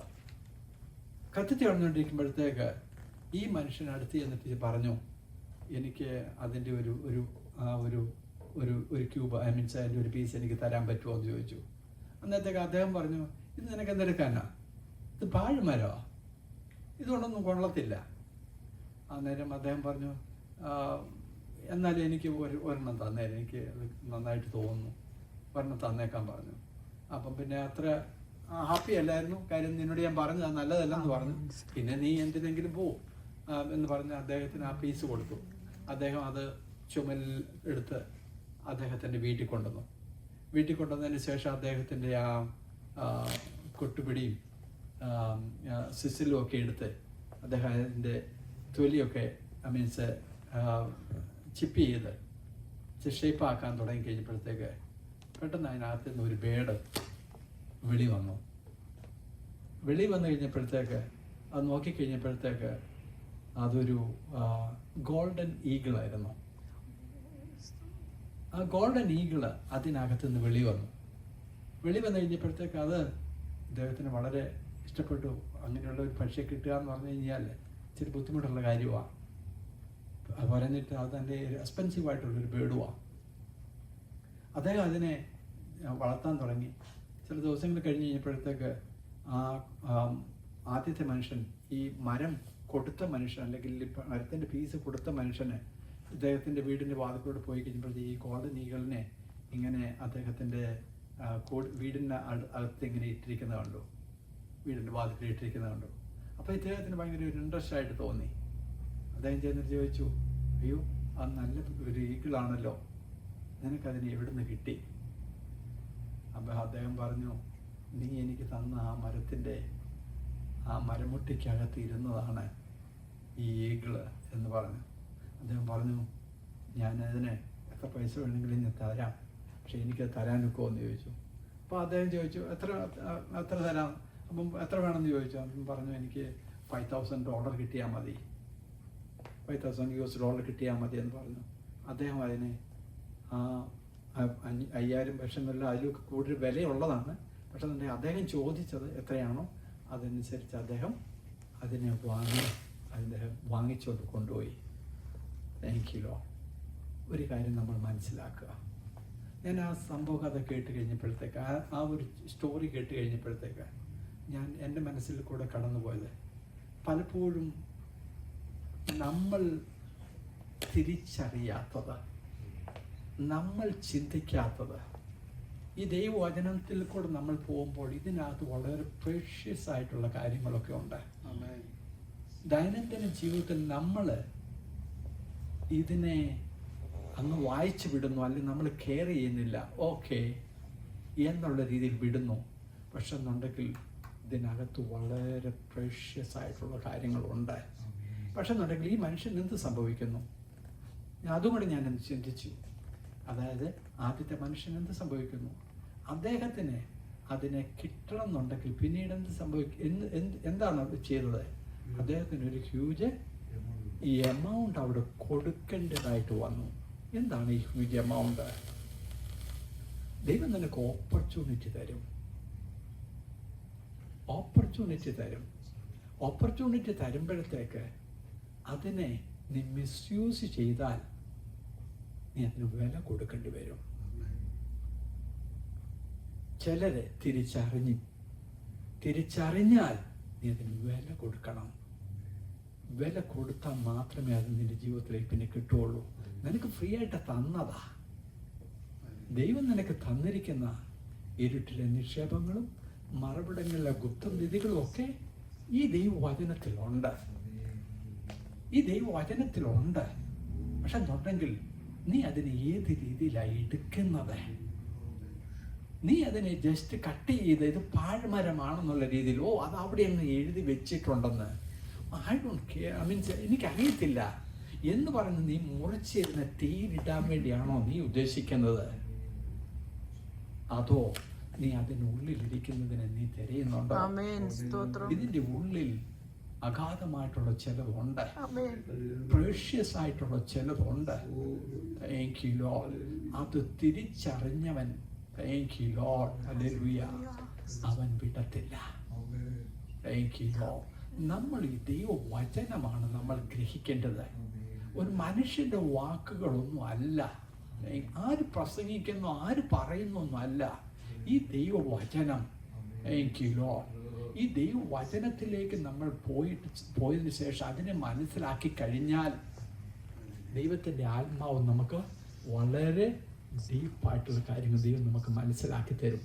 കത്തിച്ച് കളഞ്ഞുകൊണ്ടിരിക്കുമ്പോഴത്തേക്ക് ഈ മനുഷ്യൻ അടുത്ത് ചെന്നിട്ട് പറഞ്ഞു, എനിക്ക് അതിൻ്റെ ഒരു ക്യൂബ് മീൻസ് അതിൻ്റെ ഒരു പീസ് എനിക്ക് തരാൻ പറ്റുമോ എന്ന് ചോദിച്ചു. അന്നേരത്തേക്ക് അദ്ദേഹം പറഞ്ഞു, ഇത് നിനക്ക് എന്തെടുക്കാനാ, ഇത് പാഴ്മരമാണ്, ഇതുകൊണ്ടൊന്നും കൊള്ളത്തില്ല. അന്നേരം അദ്ദേഹം പറഞ്ഞു, എന്നാലും എനിക്ക് ഒരെണ്ണം തന്നേരം, എനിക്ക് നന്നായിട്ട് തോന്നുന്നു, ഒരെണ്ണം തന്നേക്കാൻ പറഞ്ഞു. അപ്പം പിന്നെ അത്ര ഹാപ്പി അല്ലായിരുന്നു. കാര്യം നിന്നോട് ഞാൻ പറഞ്ഞു അത് നല്ലതല്ലെന്ന് പറഞ്ഞു. പിന്നെ നീ എന്തിനെങ്കിലും പോ എന്ന് പറഞ്ഞ് അദ്ദേഹത്തിന് ആ പീസ് കൊടുത്തു. അദ്ദേഹം അത് ചുമലിൽ എടുത്ത് അദ്ദേഹത്തിൻ്റെ വീട്ടിൽ കൊണ്ടുവന്നു. വീട്ടിൽ കൊണ്ടുവന്നതിന് ശേഷം അദ്ദേഹത്തിൻ്റെ ആ കൊട്ടുപിടിയും സിസിലും ഒക്കെ എടുത്ത് അദ്ദേഹം അതിൻ്റെ തൊലിയൊക്കെ മീൻസ് ചിപ്പ് ചെയ്ത് ഷേപ്പാക്കാൻ തുടങ്ങി കഴിഞ്ഞപ്പോഴത്തേക്ക് പെട്ടെന്ന് അതിനകത്ത് നിന്ന് ഒരു ബേഡ് വെളി വന്നു കഴിഞ്ഞപ്പോഴത്തേക്ക് അത് നോക്കിക്കഴിഞ്ഞപ്പോഴത്തേക്ക് അതൊരു ഗോൾഡൻ ഈഗിളായിരുന്നു. ആ ഗോൾഡൻ ഈഗിള് അതിനകത്ത് നിന്ന് വെളി വന്നു കഴിഞ്ഞപ്പോഴത്തേക്ക് അത് അദ്ദേഹത്തിന് വളരെ ഇഷ്ടപ്പെട്ടു. അങ്ങനെയുള്ള ഒരു പക്ഷിയെ കിട്ടുക എന്ന് പറഞ്ഞു കഴിഞ്ഞാൽ ഇച്ചിരി ബുദ്ധിമുട്ടുള്ള കാര്യമാണ്. പറഞ്ഞിട്ട് അത് എൻ്റെ എക്സ്പെൻസീവായിട്ടുള്ളൊരു ബേഡുമാണ്. അദ്ദേഹം അതിനെ വളർത്താൻ തുടങ്ങി. ചില ദിവസങ്ങൾ കഴിഞ്ഞ് കഴിഞ്ഞപ്പോഴത്തേക്ക് ആദ്യത്തെ മനുഷ്യൻ, ഈ മരം കൊടുത്ത മനുഷ്യൻ അല്ലെങ്കിൽ മരത്തിൻ്റെ പീസ് കൊടുത്ത മനുഷ്യന് ഇദ്ദേഹത്തിൻ്റെ വീടിൻ്റെ വാതിലോട്ട് പോയി കഴിഞ്ഞപ്പോഴത്തേക്ക് ഈ ഗോൾഡൻ ഈഗിളിനെ ഇങ്ങനെ അദ്ദേഹത്തിൻ്റെ വീടിൻ്റെ അകത്ത് ഇങ്ങനെ ഇട്ടിരിക്കുന്നത് കണ്ടു, വീടിൻ്റെ വാതിൽ ഇട്ടിരിക്കുന്നത് കണ്ടു. അപ്പോൾ ഇദ്ദേഹത്തിന് ഭയങ്കര ഒരു ഇൻട്രസ്റ്റ് ആയിട്ട് തോന്നി. അദ്ദേഹം ചെന്നിട്ട് ചോദിച്ചു, അയ്യോ അത് നല്ല ഒരു ഈഗിളാണല്ലോ, നിനക്കതിനെ എവിടെ നിന്ന് കിട്ടി? അപ്പോൾ അദ്ദേഹം പറഞ്ഞു, നീ എനിക്ക് തന്ന ആ മരമുട്ടിക്കകത്ത് ഇരുന്നതാണ് ഈ ഈഗിള് എന്ന് പറഞ്ഞു. അദ്ദേഹം പറഞ്ഞു, ഞാനതിന് എത്ര പൈസ വേണമെങ്കിലും ഞാൻ തരാം, പക്ഷെ എനിക്കത് തരാനൊക്കെ എന്ന് ചോദിച്ചു. അപ്പോൾ അദ്ദേഹം ചോദിച്ചു, എത്ര തരാം? അപ്പം എത്ര വേണമെന്ന് ചോദിച്ചു. അപ്പം പറഞ്ഞു, എനിക്ക് $5,000 കിട്ടിയാൽ മതി, $5,000 കിട്ടിയാൽ മതി എന്ന് പറഞ്ഞു. അദ്ദേഹം അതിനെ 5,000 വർഷങ്ങളിൽ അതിലൊക്കെ കൂടുതൽ വിലയുള്ളതാണ്. പക്ഷെ അദ്ദേഹം ചോദിച്ചത് എത്രയാണോ അതനുസരിച്ച് അദ്ദേഹം അതിനെ വാങ്ങിച്ചോണ്ട് കൊണ്ടുപോയി. Thank you Lord. ഒരു കാര്യം നമ്മൾ മനസ്സിലാക്കുക. ഞാൻ ആ സംഭവം കഥ കേട്ട് കഴിഞ്ഞപ്പോഴത്തേക്ക്, ആ ഒരു സ്റ്റോറി കേട്ട് കഴിഞ്ഞപ്പോഴത്തേക്ക് ഞാൻ എൻ്റെ മനസ്സിൽ കൂടെ കടന്നുപോയത്, പലപ്പോഴും നമ്മൾ തിരിച്ചറിയാത്തത്, നമ്മൾ ചിന്തിക്കാത്തത്, ഈ ദൈവവചനത്തിൽ കൂടെ നമ്മൾ പോകുമ്പോൾ ഇതിനകത്ത് വളരെ പ്രഷ്യസ് ആയിട്ടുള്ള കാര്യങ്ങളൊക്കെ ഉണ്ട്. ദൈനംദിന ജീവിതത്തിൽ നമ്മൾ ഇതിനെ അങ്ങ് വായിച്ചു വിടുന്നു, അല്ലെങ്കിൽ നമ്മൾ കെയർ ചെയ്യുന്നില്ല, ഓക്കെ എന്നുള്ള രീതിയിൽ വിടുന്നു. പക്ഷെ എന്നുണ്ടെങ്കിൽ ഇതിനകത്ത് വളരെ പ്രഷ്യസ് ആയിട്ടുള്ള കാര്യങ്ങളുണ്ട്. പക്ഷെ എന്നുണ്ടെങ്കിൽ ഈ മനുഷ്യൻ എന്ത് സംഭവിക്കുന്നു, അതുകൂടെ ഞാൻ ചിന്തിച്ചു. അതായത് ആദ്യത്തെ മനുഷ്യൻ എന്ത് സംഭവിക്കുന്നു, അദ്ദേഹത്തിന് അതിനെ കിട്ടണം എന്നുണ്ടെങ്കിൽ പിന്നീട് എന്താണ് അത് ചെയ്തത്? അദ്ദേഹത്തിന് ഒരു ഹ്യൂജ് എമൗണ്ട് അവിടെ കൊടുക്കേണ്ടതായിട്ട് വന്നു. എന്താണ് ഈ ഹ്യൂജ് എമൗണ്ട്? ദൈവം നിനക്ക് ഓപ്പർച്യൂണിറ്റി തരും. ഓപ്പർച്യൂണിറ്റി തരുമ്പോഴത്തേക്ക് അതിനെ നീ മിസ്യൂസ് ചെയ്താൽ നീ അതിന് വില കൊടുക്കേണ്ടി വരും. ചിലരെ തിരിച്ചറിഞ്ഞാൽ നീ അതിന് വില കൊടുക്കണം. വില കൊടുത്താൽ മാത്രമേ അത് നിന്റെ ജീവിതത്തിലേക്ക് പിന്നെ കിട്ടുകയുള്ളൂ. നിനക്ക് ഫ്രീ ആയിട്ട് തന്നതാ. ദൈവം നിനക്ക് തന്നിരിക്കുന്ന ഇരുട്ടിലെ നിക്ഷേപങ്ങളും മറുപടങ്ങളിലെ ഗുപ്തനിധികളും ഒക്കെ ഈ ദൈവവചനത്തിലുണ്ട്. ഈ ദൈവവചനത്തിലുണ്ട്. പക്ഷെ എന്നുണ്ടെങ്കിൽ നീ അതിനെ ഏത് രീതിയിലാണ് എടുക്കുന്നത്? നീ അതിനെ ജസ്റ്റ് കട്ട് ചെയ്ത് ഇത് പാഴ്മരമാണെന്നുള്ള രീതിയിൽ അത് അവിടെ അങ്ങ് എഴുതി വെച്ചിട്ടുണ്ടെന്ന് ഐ ഡോണ്ട് കെയർ, എനിക്കറിയത്തില്ല എന്ന് പറഞ്ഞ് നീ മുറിച്ചിരുന്ന് തീയിലിടാൻ വേണ്ടിയാണോ നീ ഉദ്ദേശിക്കുന്നത്? അതോ നീ അതിനുള്ളിലിരിക്കുന്നതിനെ നീ തിരയുന്നുണ്ടോ? ഇതിന്റെ ഉള്ളിൽ അഗാധമായിട്ടുള്ള ചിലതുണ്ട്, പ്രഷ്യസ് ആയിട്ടുള്ള ചിലതുണ്ട്. Thank you Lord. അത് തിരിച്ചറിഞ്ഞവൻ, താങ്ക് യു ലോർഡ്, ഹല്ലേലൂയ, അവൻ വിടത്തില്ല. Thank you Lord. നമ്മൾ ഈ ദൈവവചനമാണ് നമ്മൾ ഗ്രഹിക്കേണ്ടത്. ഒരു മനുഷ്യന്റെ വാക്കുകളൊന്നും അല്ല, ആര് പ്രസംഗിക്കുന്നു ആര് പറയുന്നൊന്നും അല്ല. ഈ ദൈവവചനം, താങ്ക് യു ലോർഡ്, ഈ ദൈവവചനത്തിലേക്ക് നമ്മൾ പോയതിനു ശേഷം അതിനെ മനസ്സിലാക്കി കഴിഞ്ഞാൽ ദൈവത്തിൻ്റെ ആത്മാവ് നമുക്ക് വളരെ ഡീപ്പായിട്ടുള്ള കാര്യങ്ങൾ ദൈവം നമുക്ക് മനസ്സിലാക്കി തരും.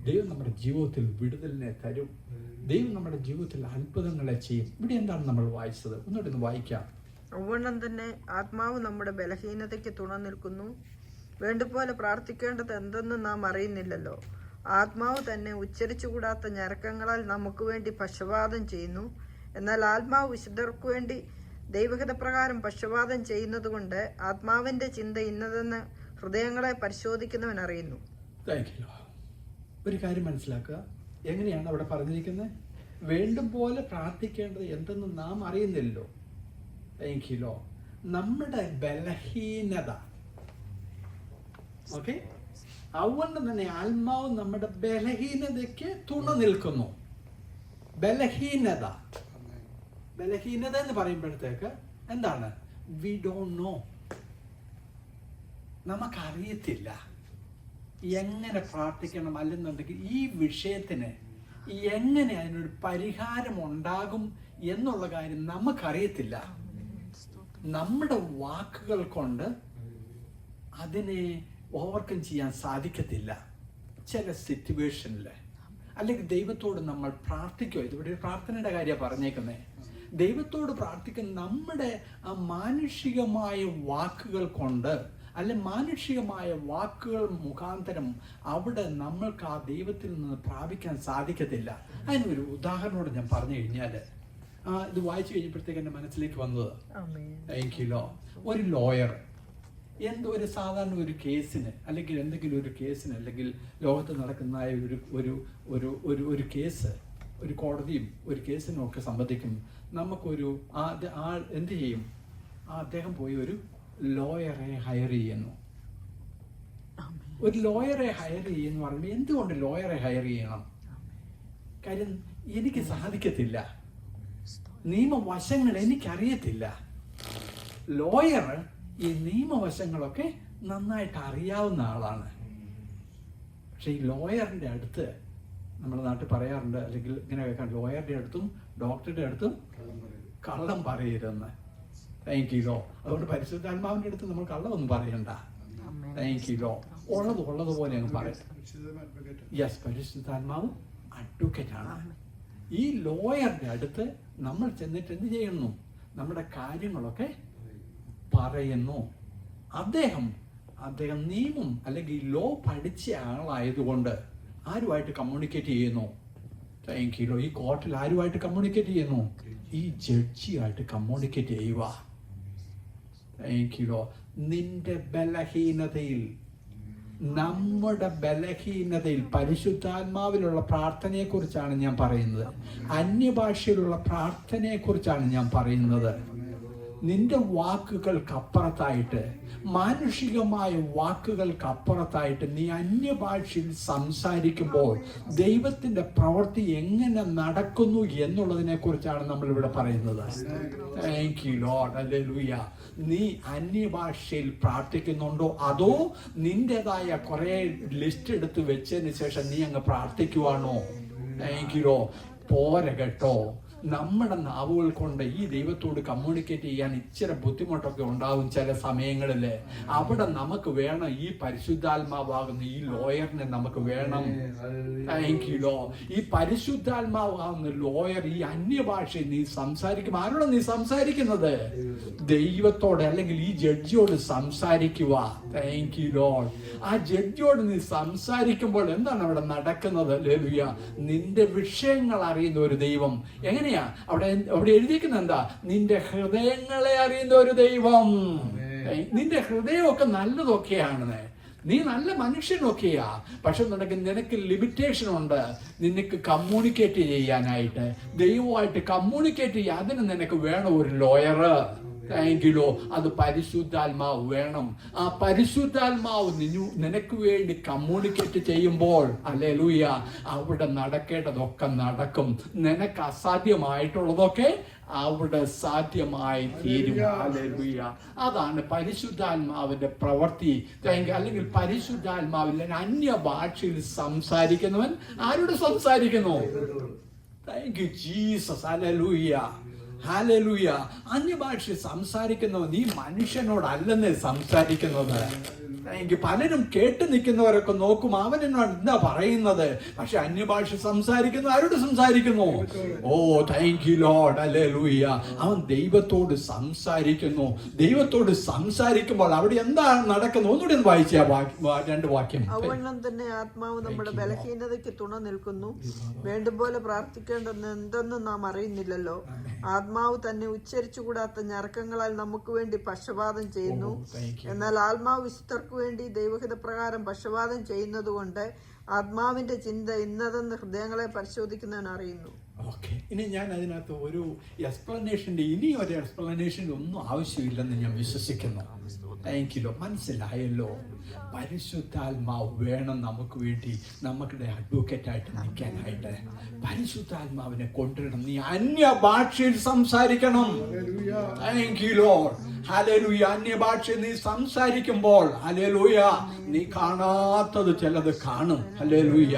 ദൈവം നമ്മുടെ ജീവിതത്തിൽ വിടുതലിനെ തരും. ദൈവം നമ്മുടെ ജീവിതത്തിൽ അത്ഭുതങ്ങളെ ചെയ്യും. ഇവിടെ എന്താണ് നമ്മൾ വായിച്ചത്? ഒന്നുകൂടി വായിക്കാം. ഔവണ്ണം തന്നെ ആത്മാവ് നമ്മുടെ ബലഹീനതയ്ക്ക് തുണ നിൽക്കുന്നു. വേണ്ടുപോലെ പ്രാർത്ഥിക്കേണ്ടത് എന്തെന്ന് നാം അറിയുന്നില്ലല്ലോ. ആത്മാവ് തന്നെ ഉച്ചരിച്ചുകൂടാത്ത ഞരക്കങ്ങളാൽ നമുക്ക് വേണ്ടി പക്ഷപാതം ചെയ്യുന്നു. എന്നാൽ ആത്മാവ് വിശുദ്ധർക്ക് വേണ്ടി ദൈവഹിതപ്രകാരം പക്ഷപാതം ചെയ്യുന്നത് കൊണ്ട് ആത്മാവിന്റെ ചിന്ത ഇന്നതെന്ന് ഹൃദയങ്ങളെ പരിശോധിക്കുന്നവൻ അറിയുന്നു. ഒരു കാര്യം മനസ്സിലാക്കുക. എങ്ങനെയാണ് അവിടെ പറഞ്ഞിരിക്കുന്നത്? വേണ്ടും പോലെ പ്രാർത്ഥിക്കേണ്ടത് എന്തെന്ന് നാം അറിയുന്നില്ലല്ലോ. Thank you Lord. നമ്മുടെ ബലഹീനത, ഓക്കെ, അതുകൊണ്ട് തന്നെ ആത്മാവ് നമ്മുടെ ബലഹീനതയ്ക്ക് തുണ നിൽക്കുന്നു. ബലഹീനത എന്ന് പറയുമ്പോഴത്തേക്ക് എന്താണ്? വി ഡോണ്ട് നോ, നമുക്കറിയത്തില്ല എങ്ങനെ പ്രാർത്ഥിക്കണം, അല്ലെന്നുണ്ടെങ്കിൽ ഈ വിഷയത്തിന് എങ്ങനെ അതിനൊരു പരിഹാരം ഉണ്ടാകും എന്നുള്ള കാര്യം നമുക്കറിയത്തില്ല. നമ്മുടെ വാക്കുകൾ കൊണ്ട് അതിനെ ഓവർകം ചെയ്യാൻ സാധിക്കത്തില്ല. ചില സിറ്റുവേഷനിൽ അല്ലെങ്കിൽ ദൈവത്തോട് നമ്മൾ പ്രാർത്ഥിക്കുക, ഇതിവിടെ ഒരു പ്രാർത്ഥനയുടെ കാര്യമാണ് പറഞ്ഞേക്കുന്നത്. ദൈവത്തോട് പ്രാർത്ഥിക്കുന്ന നമ്മുടെ ആ മാനുഷികമായ വാക്കുകൾ കൊണ്ട്, അല്ലെ മാനുഷികമായ വാക്കുകൾ മുഖാന്തരം അവിടെ നമ്മൾക്ക് ആ ദൈവത്തിൽ നിന്ന് പ്രാപിക്കാൻ സാധിക്കത്തില്ല. അതിനൊരു ഉദാഹരണോട് ഞാൻ പറഞ്ഞു കഴിഞ്ഞാൽ, ഇത് വായിച്ചു കഴിഞ്ഞപ്പോഴത്തേക്ക് എൻ്റെ മനസ്സിലേക്ക് വന്നത്, താങ്ക് യു ലോർഡ്, ഒരു ലോയർ ഒരു സാധാരണ ഒരു കേസിന് അല്ലെങ്കിൽ എന്തെങ്കിലും ഒരു കേസിന് അല്ലെങ്കിൽ ലോകത്ത് നടക്കുന്ന ഒരു കേസ്, ഒരു കോടതിയും ഒരു കേസിനും ഒക്കെ സംബന്ധിക്കും. നമുക്കൊരു ആൾ എന്ത് ചെയ്യും? അദ്ദേഹം പോയി ഒരു ലോയറെ ഹയർ ചെയ്യുന്നു. ഒരു ലോയറെ ഹയർ ചെയ്യുന്നു പറയുമ്പോൾ എന്തുകൊണ്ട് ലോയറെ ഹയർ ചെയ്യണം? കാര്യം എനിക്ക് സാധിക്കത്തില്ല, നിയമവശങ്ങൾ എനിക്കറിയത്തില്ല. ലോയർ ഈ നിയമവശങ്ങളൊക്കെ നന്നായിട്ട് അറിയാവുന്ന ആളാണ്. പക്ഷെ ഈ ലോയറിൻ്റെ അടുത്ത് നമ്മുടെ നാട്ടിൽ പറയാറുണ്ട്, അല്ലെങ്കിൽ ഇങ്ങനെ കേൾക്കാം, ലോയറുടെ അടുത്തും ഡോക്ടറുടെ അടുത്തും കള്ളം പറയരുതെന്ന്. Thank you Lord. അതുകൊണ്ട് പരിശുദ്ധാത്മാവിൻ്റെ അടുത്ത് നമ്മൾ കള്ളമൊന്നും പറയണ്ട. Thank you Lord. ഉള്ളതുപോലെ അങ്ങ് പറയും. യെസ്, പരിശുദ്ധാത്മാവ് അഡ്വക്കേറ്റ് ആണ്. ഈ ലോയറുടെ അടുത്ത് നമ്മൾ ചെന്നിട്ട് എന്ത് ചെയ്യുന്നു? നമ്മുടെ കാര്യങ്ങളൊക്കെ പറയുന്നു. അദ്ദേഹം നിയമം അല്ലെങ്കിൽ ലോ പഠിച്ച ആളായതുകൊണ്ട് ആരുമായിട്ട് കമ്മ്യൂണിക്കേറ്റ് ചെയ്യുന്നു? Thank you Lord. ഈ കോർട്ടിൽ ആരുമായിട്ട് കമ്മ്യൂണിക്കേറ്റ് ചെയ്യുന്നു? ഈ ജഡ്ജിയായിട്ട് കമ്മ്യൂണിക്കേറ്റ് ചെയ്യുക. Thank you Lord. നിന്റെ ബലഹീനതയിൽ, നമ്മുടെ ബലഹീനതയിൽ പരിശുദ്ധാത്മാവിലുള്ള പ്രാർത്ഥനയെ കുറിച്ചാണ് ഞാൻ പറയുന്നത്. അന്യഭാഷയിലുള്ള പ്രാർത്ഥനയെ കുറിച്ചാണ് ഞാൻ പറയുന്നത്. നിന്റെ വാക്കുകൾക്കപ്പുറത്തായിട്ട്, മാനുഷികമായ വാക്കുകൾക്കപ്പുറത്തായിട്ട് നീ അന്യഭാഷയിൽ സംസാരിക്കുമ്പോൾ ദൈവത്തിന്റെ പ്രവൃത്തി എങ്ങനെ നടക്കുന്നു എന്നുള്ളതിനെ കുറിച്ചാണ് നമ്മൾ ഇവിടെ പറയുന്നത്. Thank you Lord, hallelujah. നീ അന്യഭാഷയിൽ പ്രാർത്ഥിക്കുന്നുണ്ടോ, അതോ നിന്റേതായ കുറെ ലിസ്റ്റ് എടുത്ത് വെച്ചതിന് ശേഷം നീ അങ്ങ് പ്രാർത്ഥിക്കുവാണോ? Thank you Lord. പോര കേട്ടോ. നമ്മുടെ നാവുകൾ കൊണ്ട് ഈ ദൈവത്തോട് കമ്മ്യൂണിക്കേറ്റ് ചെയ്യാൻ ഇച്ചിരി ബുദ്ധിമുട്ടൊക്കെ ഉണ്ടാകും ചില സമയങ്ങളിൽ. അവിടെ നമുക്ക് വേണം ഈ പരിശുദ്ധാത്മാവാകുന്ന ഈ ലോയറിനെ നമുക്ക് വേണം. Thank you Lord. ഈ പരിശുദ്ധാത്മാവാകുന്ന ലോയർ ഈ അന്യഭാഷയിൽ നീ സംസാരിക്കും. ആരോട് നീ സംസാരിക്കുന്നത്? ദൈവത്തോട്, അല്ലെങ്കിൽ ഈ ജഡ്ജിയോട് സംസാരിക്കുക. Thank you Lord. ആ ജഡ്ജിയോട് നീ സംസാരിക്കുമ്പോൾ എന്താണ് അവിടെ നടക്കുന്നത്? ഹല്ലേലൂയ. നിന്റെ വിഷയങ്ങൾ അറിയുന്ന ഒരു ദൈവം. എങ്ങനെയാ അവിടെ എഴുതിയിരിക്കുന്നത്? എന്താ? നിന്റെ ഹൃദയങ്ങളെ അറിയുന്ന ഒരു ദൈവം. നിന്റെ ഹൃദയമൊക്കെ നല്ലതൊക്കെയാണ്, നീ നല്ല മനുഷ്യനൊക്കെയാ. പക്ഷെ നിനക്ക് ലിമിറ്റേഷൻ ഉണ്ട്. നിനക്ക് കമ്മ്യൂണിക്കേറ്റ് ചെയ്യാനായിട്ട്, ദൈവമായിട്ട് കമ്മ്യൂണിക്കേറ്റ് ചെയ്യാൻ അതിന് നിനക്ക് വേണം ഒരു ലോയർ. Thank you law. അത് പരിശുദ്ധാത്മാവ് വേണം. ആ പരിശുദ്ധാത്മാവ് നിനക്ക് വേണ്ടി കമ്മ്യൂണിക്കേറ്റ് ചെയ്യുമ്പോൾ ഹല്ലേലൂയ, അവിടെ നടക്കേണ്ടതൊക്കെ നടക്കും. നിനക്ക് അസാധ്യമായിട്ടുള്ളതൊക്കെ അവിടെ സാധ്യമായി തീരും. ഹല്ലേലൂയ. അതാണ് പരിശുദ്ധാത്മാവിന്റെ പ്രവൃത്തി. അല്ലെങ്കിൽ പരിശുദ്ധാത്മാവിൽ അന്യ ഭാഷയിൽ സംസാരിക്കുന്നവൻ ആരോട് സംസാരിക്കുന്നു? Thank you Jesus. Hallelujah. Hallelujah. അന്യഭാഷ സംസാരിക്കുന്നവൻ ഈ മനുഷ്യനോടല്ലെന്ന് സംസാരിക്കുന്നത്. എനിക്ക് പലരും കേട്ട് നിൽക്കുന്നവരൊക്കെ നോക്കും, അവൻ എന്നോട് എന്താ പറയുന്നത്? പക്ഷെ അന്യഭാഷ സംസാരിക്കുന്നു ആരോട് സംസാരിക്കുന്നു? ഓ താങ്ക് യു ലോർഡ്. ഹല്ലേലൂയ. അവൻ ദൈവത്തോട് സംസാരിക്കുന്നു. ദൈവത്തോട് സംസാരിക്കുമ്പോൾ അവിടെ എന്താണ് നടക്കുന്നത്? ഒന്നുകൂടി വായിച്ച രണ്ട് വാക്യം. അവണ്ണം തന്നെ ആത്മാവ് നമ്മുടെ ബലഹീനതയ്ക്ക് തുണ നിൽക്കുന്നു. വേണ്ടുപോലെ പ്രാർത്ഥിക്കേണ്ടത് എന്തെന്ന് നാം അറിയുന്നില്ലല്ലോ. ആത്മാവ് തന്നെ ഉച്ചരിച്ചുകൂടാത്ത ഞരക്കങ്ങളാൽ നമുക്ക് വേണ്ടി പക്ഷപാതം ചെയ്യുന്നു. എന്നാൽ ആത്മാവ് വിശുദ്ധർക്ക് വേണ്ടി ദൈവഹിത പ്രകാരം പക്ഷപാതം ചെയ്യുന്നത് കൊണ്ട് ആത്മാവിന്റെ ചിന്ത ഇന്നതെന്ന് ഹൃദയങ്ങളെ പരിശോധിക്കുന്നവൻ അറിയുന്നു. ഓക്കെ, ഇനി ഞാൻ അതിനകത്ത് ഒരു ഇനി ഒരു എക്സ്പ്ലനേഷൻ ഒന്നും ആവശ്യമില്ലെന്ന് ഞാൻ വിശ്വസിക്കുന്നു. Thank you. മനസ്സിലായല്ലോ? പരിശുദ്ധാത്മാവ് വേണം നമുക്ക് വേണ്ടി, നമ്മുടെ അഡ്വക്കേറ്റായിട്ട് നിൽക്കാനായിട്ട്. പരിശുദ്ധാത്മാവിനെ കൊണ്ടുവരണം. നീ അന്യ ഭാഷയിൽ സംസാരിക്കണം. Thank you Lord. ഹല്ലേലൂയ. അന്യഭാഷയിൽ നീ സംസാരിക്കുമ്പോൾ ഹല്ലേലൂയ, നീ കാണാത്തത് ചിലത് കാണും. ഹല്ലേലൂയ.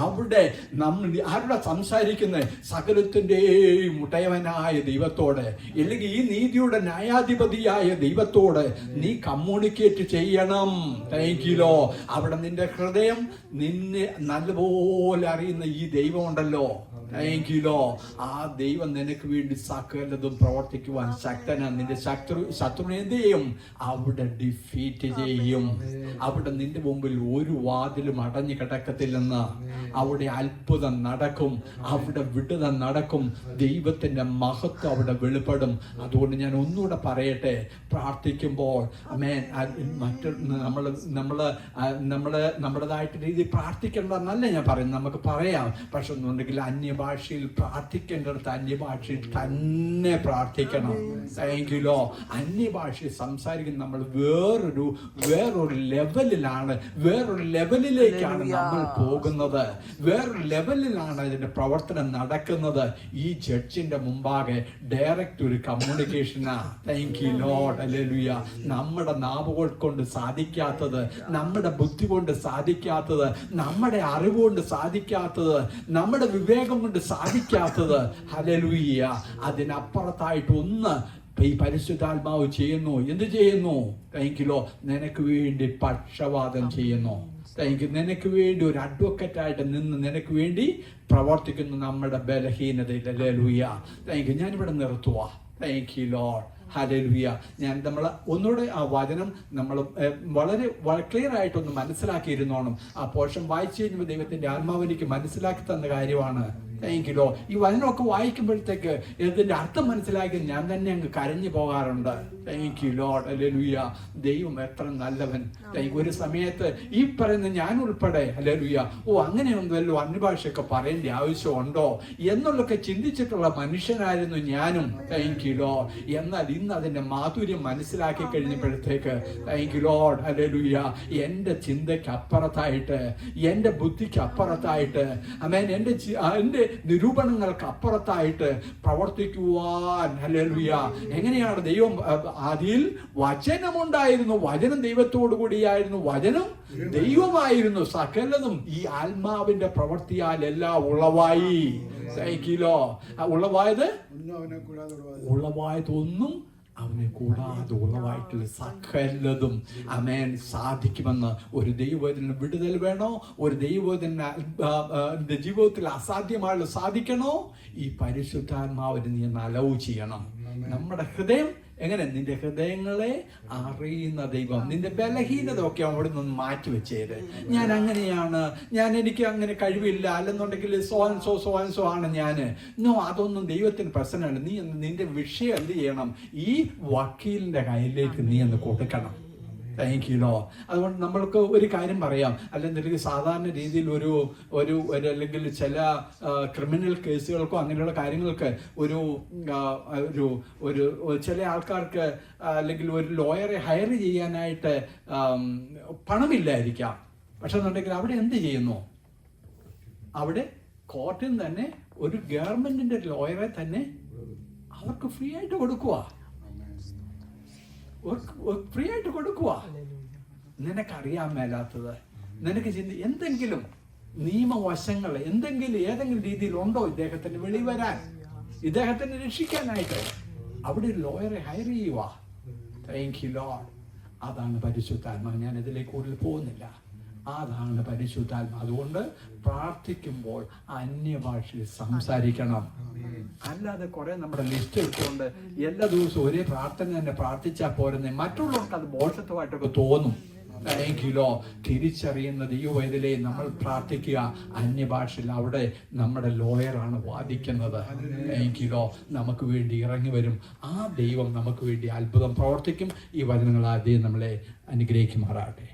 അവിടെ നമ്മൾ ആരുടെ സംസാരിക്കുന്നത്? സകലത്തിന്റെയും ഉടയവനായ ദൈവത്തോട്, അല്ലെങ്കിൽ ഈ നീതിയുടെ ന്യായാധിപതിയായ ദൈവത്തോട് നീ കമ്മ്യൂണിക്കേറ്റ് ചെയ്യണം. Thank you Lord. അവിടെ നിന്റെ ഹൃദയം നിന്നെ നല്ലപോലെ അറിയുന്ന ഈ ദൈവം ഉണ്ടല്ലോ. Thank you Lord. ആ ദൈവം നിനക്ക് വേണ്ടി സകലതും പ്രവർത്തിക്കുവാൻ ശക്തനാണ്. നിന്റെ ശത്രുവിനെ എന്ത് ചെയ്യും? അവിടെ ഡിഫീറ്റ് ചെയ്യും. അവിടെ നിന്റെ മുമ്പിൽ ഒരു വാതിലും അടഞ്ഞു കിടക്കത്തില്ലെന്ന്. അവിടെ അത്ഭുതം നടക്കും, അവിടെ വിടുതൽ നടക്കും, ദൈവത്തിന്റെ മഹത്വം അവിടെ വെളിപ്പെടും. അതുകൊണ്ട് ഞാൻ ഒന്നുകൂടെ പറയട്ടെ, പ്രാർത്ഥിക്കുമ്പോൾ നമ്മുടേതായിട്ട് രീതി പ്രാർത്ഥിക്കേണ്ടതെന്നല്ല ഞാൻ പറയുന്നത്. നമുക്ക് പറയാം, പക്ഷെ ഒന്നുണ്ടെങ്കിൽ അന്യഭാഷയിൽ പ്രാർത്ഥിക്കേണ്ടടുത്ത് അന്യഭാഷയിൽ തന്നെ പ്രാർത്ഥിക്കണം. Thank you law. അന്യഭാഷയിൽ സംസാരിക്കുന്ന നമ്മൾ വേറൊരു ലെവലിലാണ്, വേറൊരു ലെവലിലേക്കാണ് നമ്മൾ പോകുന്നത്, വേറൊരു ലെവലിലാണ് ഇതിന്റെ പ്രവർത്തനം നടക്കുന്നത്. ഈ ജഡ്ജിന്റെ മുമ്പാകെ ഡയറക്റ്റ് ഒരു കമ്മ്യൂണിക്കേഷനാ. Thank you Lord. ഹല്ലേലൂയ. നമ്മുടെ നാവുകൾ കൊണ്ട് സാധിക്കാത്തത്, നമ്മുടെ ബുദ്ധി കൊണ്ട് സാധിക്കാത്തത്, നമ്മുടെ അറിവ് കൊണ്ട് സാധിക്കാത്തത്, നമ്മുടെ വിവേകം കൊണ്ട് സാധിക്കാത്തത്, ഹല്ലേലൂയ, അതിനപ്പുറത്തായിട്ട് ഒന്ന് ഈ പരിശുദ്ധാത്മാവ് ചെയ്യുന്നു. എന്ത് ചെയ്യുന്നു? Thank you Lord. നിനക്ക് വേണ്ടി പക്ഷവാദം ചെയ്യുന്നു. Thank you. നിനക്ക് വേണ്ടി ഒരു അഡ്വക്കറ്റായിട്ട് നിന്ന് നിനക്ക് വേണ്ടി പ്രവർത്തിക്കുന്നു നമ്മുടെ ബലഹീനതയിൽ. ഹല്ലേലൂയ. Thank you. ഞാനിവിടെ നിർത്തുക. Thank you Lord. ഹല്ലേലൂയ. ഞാൻ ഒന്നുകൂടെ ആ വചനം നമ്മൾ വളരെ ക്ലിയർ ആയിട്ടൊന്ന് മനസ്സിലാക്കിയിരുന്നോണം. ആ പോർഷൻ വായിച്ചു കഴിഞ്ഞപ്പോൾ ദൈവത്തിന്റെ ആത്മാവിലേക്ക് മനസ്സിലാക്കി തന്ന കാര്യമാണ്. Thank you Lord. ഈ വചനമൊക്കെ വായിക്കുമ്പോഴത്തേക്ക് ഇതിന്റെ അർത്ഥം മനസ്സിലാക്കി ഞാൻ തന്നെ അങ്ങ് കരഞ്ഞു പോകാറുണ്ട്. Thank you Lord. ഹല്ലേലൂയ. ദൈവം എത്ര നല്ലവൻ. ഒരു സമയത്ത് ഈ പറയുന്ന ഞാൻ ഉൾപ്പെടെ ഹല്ലേലൂയ, അങ്ങനെയൊന്നുമല്ലോ അന്യഭാഷയൊക്കെ പറയേണ്ട ആവശ്യമുണ്ടോ എന്നുള്ളൊക്കെ ചിന്തിച്ചിട്ടുള്ള മനുഷ്യനായിരുന്നു ഞാനും. Thank you Lord. എന്നാൽ ഇന്ന് അതിന്റെ മാധുര്യം മനസ്സിലാക്കി കഴിഞ്ഞപ്പോഴത്തേക്ക് താങ്ക് യു ലോർഡ്. ഹല്ലേലൂയ. എന്റെ ചിന്തയ്ക്ക് അപ്പുറത്തായിട്ട്, എന്റെ ബുദ്ധിക്ക് അപ്പുറത്തായിട്ട്, ആമേൻ, എന്റെ നിരൂപണങ്ങൾക്ക് അപ്പുറത്തായിട്ട് പ്രവർത്തിക്കുവാൻ. ഹല്ലേലൂയ. എങ്ങനെയാണ്? ദൈവം ആദിയിൽ വചനമുണ്ടായിരുന്നു, വചനം ദൈവത്തോടു കൂടിയായിരുന്നു, വചനം ദൈവമായിരുന്നു. സകലതും ഈ ആത്മാവിന്റെ പ്രവൃത്തിയാൽ എല്ലാം ഉളവായി. Thank you, Lord. ഉളവായത് ഒന്നും അവനെ കൂടാതെ ഉളവായതൊന്നും അവനെ കൂടാതെ ഉളവായിട്ടുള്ള സകലതും ആമേൻ സാധിക്കുമെന്ന്. ഒരു ദൈവത്തിന് വിടുതൽ വേണോ? ഒരു ദൈവത്തിന് ജീവിതത്തിൽ അസാധ്യമായുള്ള സാധിക്കണോ? ഈ പരിശുദ്ധാത്മാവിന് നീ ഒന്ന് അലൗ ചെയ്യണം. നമ്മുടെ ഹൃദയം എങ്ങനെ? നിന്റെ ഹൃദയങ്ങളെ അറിയുന്ന ദൈവം നിന്റെ ബലഹീനത ഒക്കെ അവിടെ നിന്ന് മാറ്റി വെച്ചേര്. ഞാൻ അങ്ങനെയാണ്, എനിക്ക് അങ്ങനെ കഴിവില്ല, അല്ലെന്നുണ്ടെങ്കിൽ സോ ആൻഡ് സോ ആണ് ഞാന്. നോ, അതൊന്നും ദൈവത്തിന് പ്രശ്നമല്ല. നീ നിന്റെ വിഷയം എന്ത് ചെയ്യണം? ഈ വക്കീലിന്റെ കയ്യിലേക്ക് നീ ഒന്ന് കൊടുക്കണം. Thank you Lord. അതുകൊണ്ട് നമ്മൾക്ക് ഒരു കാര്യം പറയാം, അല്ലെങ്കിൽ സാധാരണ രീതിയിൽ ഒരു അല്ലെങ്കിൽ ചില ക്രിമിനൽ കേസുകൾക്കോ അങ്ങനെയുള്ള കാര്യങ്ങൾക്ക് ഒരു ചില ആൾക്കാർക്ക് അല്ലെങ്കിൽ ഒരു ലോയറെ ഹയർ ചെയ്യാനായിട്ട് പണമില്ലായിരിക്കാം. പക്ഷെ എന്നുണ്ടെങ്കിൽ അവിടെ എന്ത് ചെയ്യുന്നു? അവിടെ കോർട്ടിൽ തന്നെ ഒരു ഗവൺമെന്റിന്റെ ലോയറെ തന്നെ അവർക്ക് ഫ്രീ ആയിട്ട് കൊടുക്കുക. ഫ്രീ ആയിട്ട് കൊടുക്കുക. നിനക്കറിയാൻ മേലാത്തത്, നിനക്ക് എന്തെങ്കിലും നിയമവശങ്ങൾ ഏതെങ്കിലും രീതിയിൽ ഉണ്ടോ ഇദ്ദേഹത്തിന് വെളിവരാൻ, ഇദ്ദേഹത്തിനെ രക്ഷിക്കാനായിട്ട്? അവിടെ ഒരു ലോയറെ ഹയർ ചെയ്യുക. Thank you Lord. അതാണ് പരിശുദ്ധാത്മാ. ഞാൻ ഇതിലേക്ക് കൂടുതൽ പോകുന്നില്ല. അതാണ് പരിശുദ്ധാത്മ. അതുകൊണ്ട് പ്രാർത്ഥിക്കുമ്പോൾ അന്യഭാഷയിൽ സംസാരിക്കണം. അല്ലാതെ കുറെ നമ്മുടെ ലിസ്റ്റ് എടുത്തുകൊണ്ട് എല്ലാ ദിവസവും ഒരേ പ്രാർത്ഥന തന്നെ പ്രാർത്ഥിച്ചാൽ പോരുന്നേ. മറ്റുള്ളവർക്ക് അത് ബോധത്വമായിട്ടൊക്കെ തോന്നും. എങ്കിലോ തിരിച്ചറിയുന്ന ദൈവവേദനയെ നമ്മൾ പ്രാർത്ഥിക്കുക അന്യഭാഷയിൽ. അവിടെ നമ്മുടെ ലോയറാണ് വാദിക്കുന്നത്. എങ്കിലോ നമുക്ക് വേണ്ടി ഇറങ്ങി വരും. ആ ദൈവം നമുക്ക് വേണ്ടി അത്ഭുതം പ്രവർത്തിക്കും. ഈ വചനങ്ങൾ ആദ്യം നമ്മളെ അനുഗ്രഹിക്കുമാറാകട്ടെ.